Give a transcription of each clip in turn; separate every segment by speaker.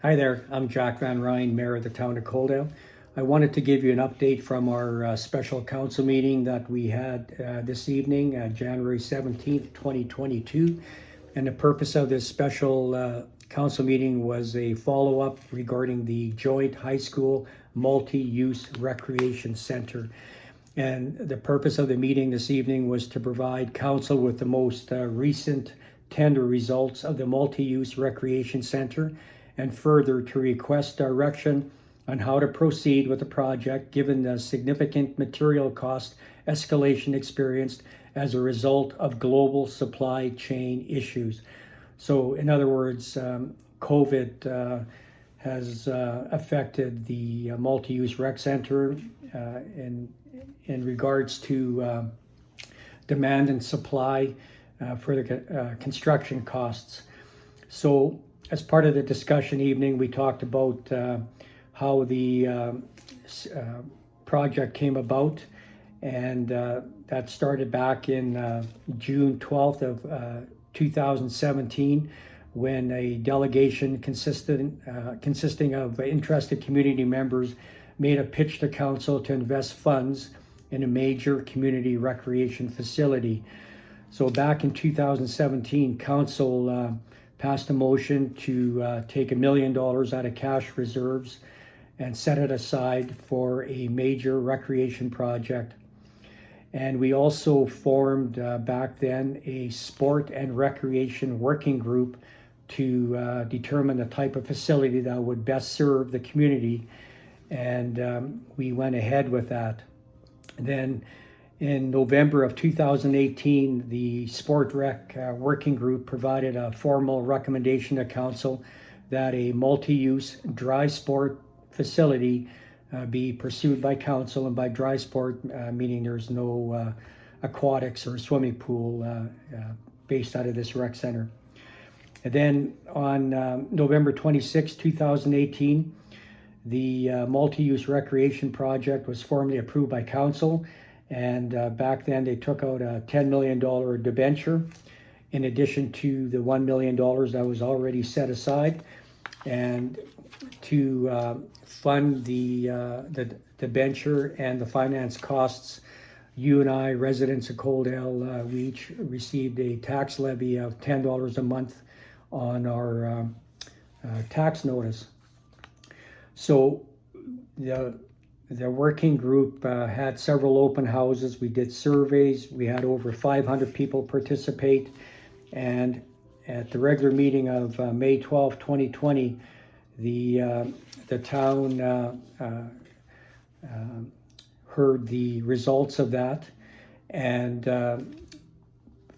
Speaker 1: Hi there, I'm Jack Van Ryn, Mayor of the Town of Coaldale. I wanted to give you an update from our special council meeting that we had this evening, January 17th, 2022. And the purpose of this special council meeting was a follow-up regarding the joint high school multi-use recreation center. And the purpose of the meeting this evening was to provide council with the most recent tender results of the multi-use recreation center, and further to request direction on how to proceed with the project given the significant material cost escalation experienced as a result of global supply chain issues. So in other words, COVID has affected the multi-use rec center in regards to demand and supply for the construction costs. So as part of the discussion evening, we talked about how the project came about, and that started back in June 12th of 2017, when a delegation consisting of interested community members made a pitch to council to invest funds in a major community recreation facility. So back in 2017, council passed a motion to take $1 million out of cash reserves and set it aside for a major recreation project. And we also formed back then a sport and recreation working group to determine the type of facility that would best serve the community. And we went ahead with that. Then in November of 2018, the Sport Rec Working Group provided a formal recommendation to Council that a multi-use dry sport facility be pursued by Council, and by dry sport meaning there's no aquatics or swimming pool based out of this rec center. And then on November 26, 2018, the multi-use recreation project was formally approved by Council. And back then they took out a $10 million debenture in addition to the $1 million that was already set aside. And to fund the debenture and the finance costs, you and I, residents of Coaldale, we each received a tax levy of $10 a month on our tax notice. So the working group had several open houses. We did surveys. We had over 500 people participate. And at the regular meeting of May 12, 2020, the town heard the results of that. And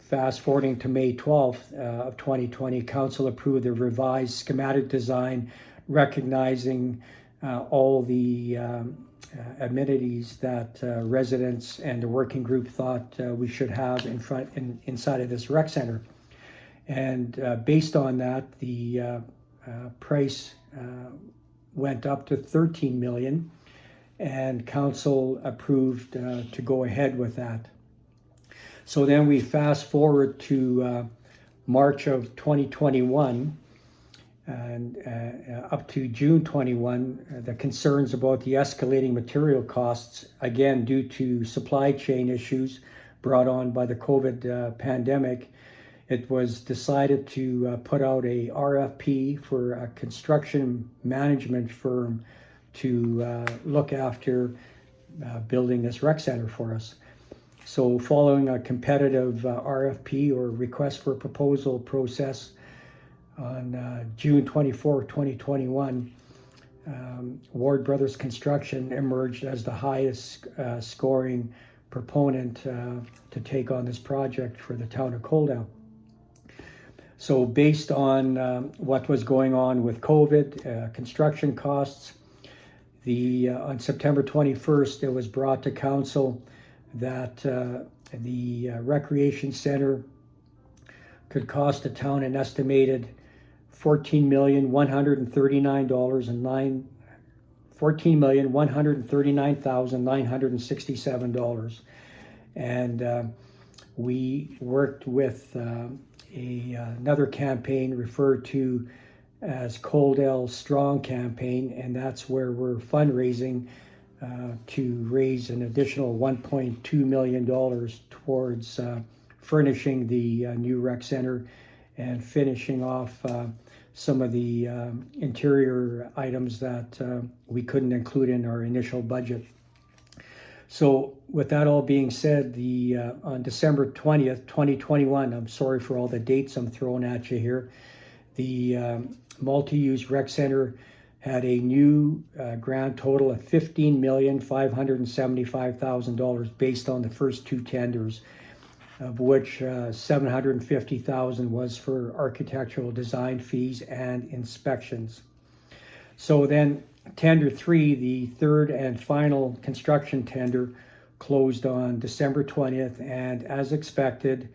Speaker 1: fast forwarding to May 12th of 2020, Council approved the revised schematic design, recognizing all the amenities that residents and the working group thought we should have inside of this rec center. And based on that, the price went up to $13 million, and council approved to go ahead with that. So then we fast forward to March of 2021, and up to June 21, the concerns about the escalating material costs, again due to supply chain issues brought on by the COVID pandemic, it was decided to put out a RFP for a construction management firm to look after building this rec center for us. So following a competitive RFP, or request for proposal process, on June 24, 2021, Ward Brothers Construction emerged as the highest scoring proponent to take on this project for the town of Coaldale. So based on what was going on with COVID, construction costs, on September 21st, it was brought to council that the recreation center could cost the town an estimated $14,139,967. And we worked with another campaign referred to as Coldell Strong campaign, and that's where we're fundraising to raise an additional $1.2 million towards furnishing the new rec center and finishing off some of the interior items that we couldn't include in our initial budget. So with that all being said, on December 20th, 2021, I'm sorry for all the dates I'm throwing at you here, the MultiUse Rec Center had a new grand total of $15,575,000 based on the first two tenders, of which $750,000 was for architectural design fees and inspections. So then tender 3, the third and final construction tender, closed on December 20th, and as expected,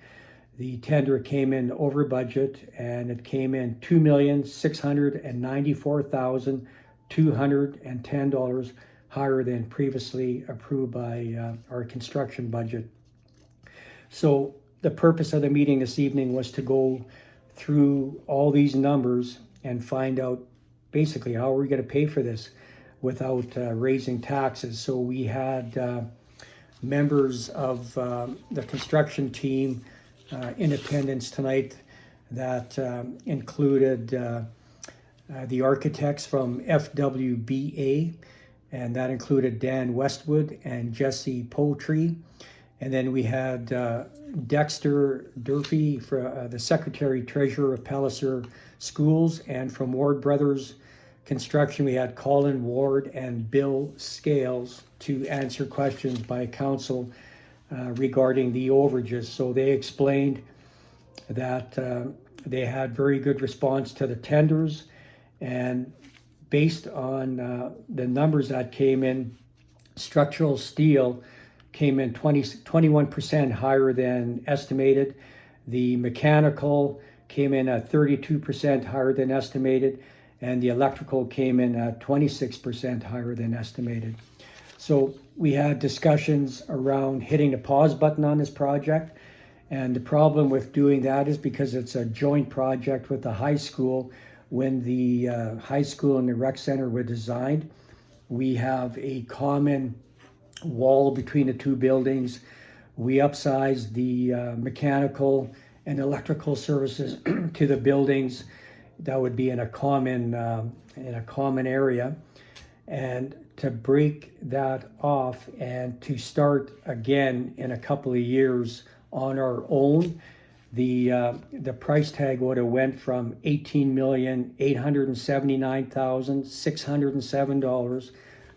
Speaker 1: the tender came in over budget, and it came in $2,694,210 higher than previously approved by our construction budget. So the purpose of the meeting this evening was to go through all these numbers and find out basically how are we going to pay for this without raising taxes. So we had members of the construction team in attendance tonight that included the architects from FWBA, and that included Dan Westwood and Jesse Poultry. And then we had Dexter Durfee, for the Secretary Treasurer of Palliser Schools, and from Ward Brothers Construction we had Colin Ward and Bill Scales to answer questions by council regarding the overages. So they explained that they had very good response to the tenders, and based on the numbers that came in, structural steel came in 21% higher than estimated. The mechanical came in at 32% higher than estimated, and the electrical came in at 26% higher than estimated. So we had discussions around hitting the pause button on this project, and the problem with doing that is because it's a joint project with the high school. When the high school and the rec center were designed, we have a common wall between the two buildings. We upsized the mechanical and electrical services to the buildings that would be in a common area, and to break that off and to start again in a couple of years on our own, the price tag would have went from $18,879,607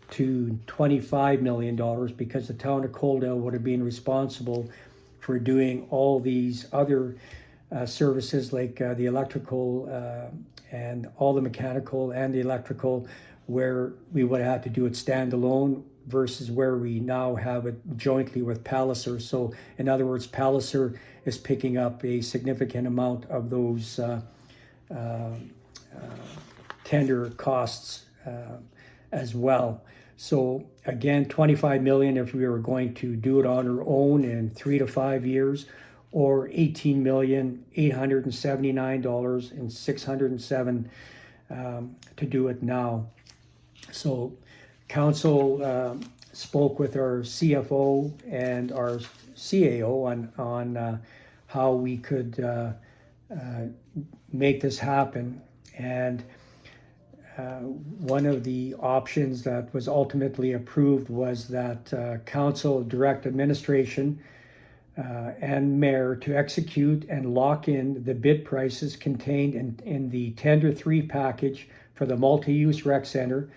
Speaker 1: to $25 million, because the town of Coldell would have been responsible for doing all these other services like the electrical and all the mechanical and the electrical, where we would have had to do it standalone versus where we now have it jointly with Palliser. So in other words, Palliser is picking up a significant amount of those tender costs as well. So again, $25 million if we were going to do it on our own in 3 to 5 years, or $18,879,607 to do it now. So council spoke with our CFO and our CAO on how we could make this happen, and one of the options that was ultimately approved was that council direct administration and mayor to execute and lock in the bid prices contained in the Tender 3 package for the MultiUse Rec Center.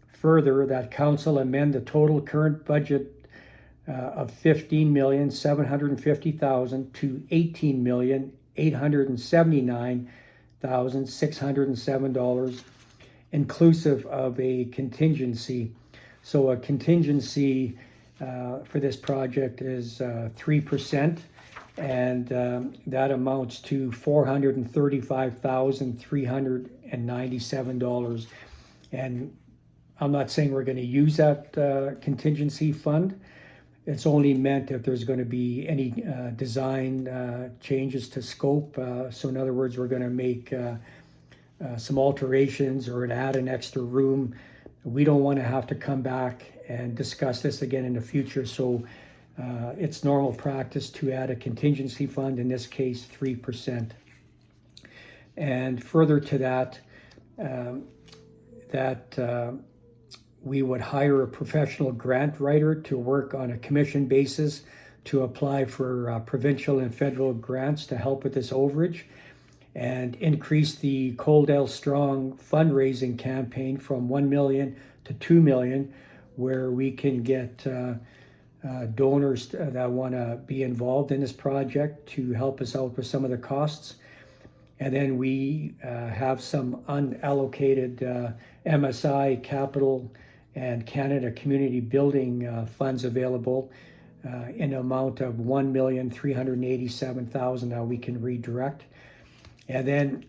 Speaker 1: Further, that council amend the total current budget of $15,750,000 to $18,879,607, inclusive of a contingency. So a contingency for this project is 3%, and that amounts to $435,397. And I'm not saying we're going to use that contingency fund. It's only meant if there's going to be any design changes to scope. So in other words, we're going to make some alterations or add an extra room, we don't want to have to come back and discuss this again in the future. So it's normal practice to add a contingency fund, in this case 3%. And further to that, we would hire a professional grant writer to work on a commission basis to apply for provincial and federal grants to help with this overage, and increase the Coaldale Strong fundraising campaign from 1 million to 2 million, where we can get donors that want to be involved in this project to help us out with some of the costs. And then we have some unallocated MSI capital and Canada Community Building funds available in an amount of 1,387,000 that we can redirect. And then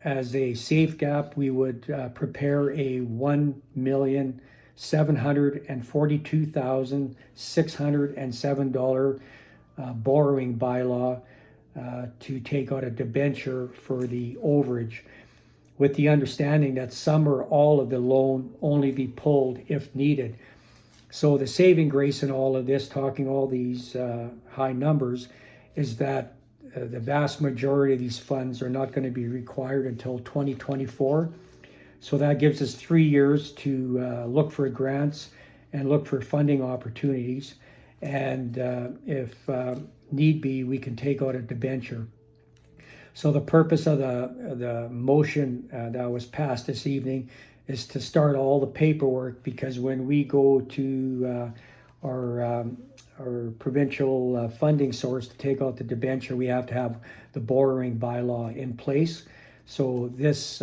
Speaker 1: as a safe gap, we would prepare a $1,742,607 borrowing bylaw to take out a debenture for the overage, with the understanding that some or all of the loan only be pulled if needed. So the saving grace in all of this, talking all these high numbers, is that the vast majority of these funds are not going to be required until 2024. So that gives us 3 years to look for grants and look for funding opportunities. And if need be, we can take out a debenture. So the purpose of the motion that was passed this evening is to start all the paperwork, because when we go to our provincial funding source to take out the debenture, we have to have the borrowing bylaw in place. So this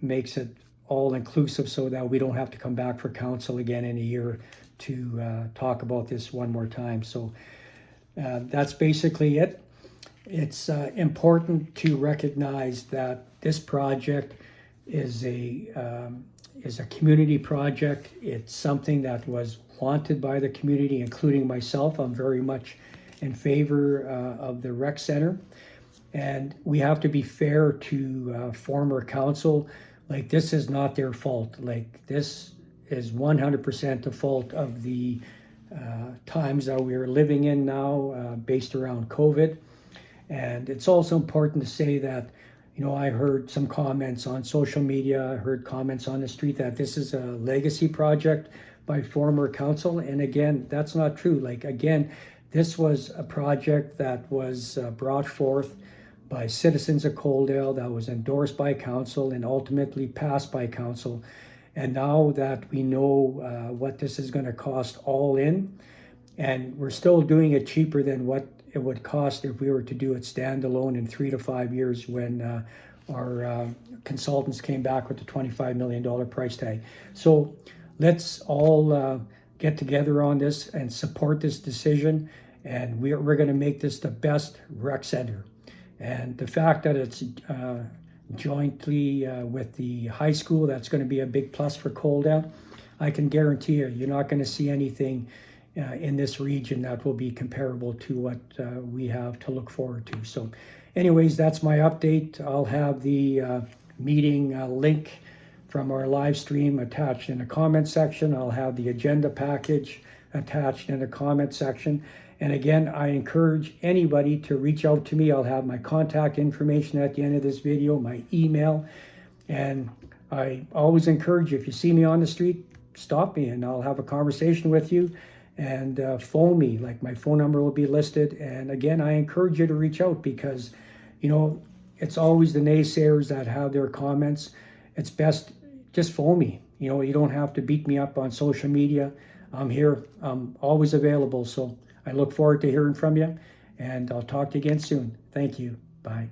Speaker 1: makes it all inclusive so that we don't have to come back for council again in a year to talk about this one more time. So that's basically it. It's important to recognize that this project is a community project. It's something that was wanted by the community, including myself. I'm very much in favor of the rec center, and we have to be fair to former council. Like, this is not their fault. Like, this is 100% the fault of the times that we're living in now, based around COVID. And it's also important to say that, you know, I heard some comments on social media, I heard comments on the street that this is a legacy project by former council. And again, that's not true. Like, again, this was a project that was brought forth by citizens of Coaldale, that was endorsed by council and ultimately passed by council. And now that we know what this is going to cost all in, and we're still doing it cheaper than what it would cost if we were to do it standalone in 3 to 5 years, when our consultants came back with the $25 million price tag. So let's all get together on this and support this decision, and we're going to make this the best rec center. And the fact that it's jointly with the high school, that's going to be a big plus for Coaldale. I can guarantee you're not going to see anything in this region that will be comparable to what we have to look forward to. So anyways, that's my update. I'll have the meeting link from our live stream attached in the comment section. I'll have the agenda package attached in the comment section. And again, I encourage anybody to reach out to me. I'll have my contact information at the end of this video, my email. And I always encourage you, if you see me on the street, stop me and I'll have a conversation with you. And phone me, like my phone number will be listed. And again, I encourage you to reach out, because, you know, it's always the naysayers that have their comments. It's best, just phone me. You know, you don't have to beat me up on social media. I'm here, I'm always available. So I look forward to hearing from you, and I'll talk to you again soon. Thank you. Bye.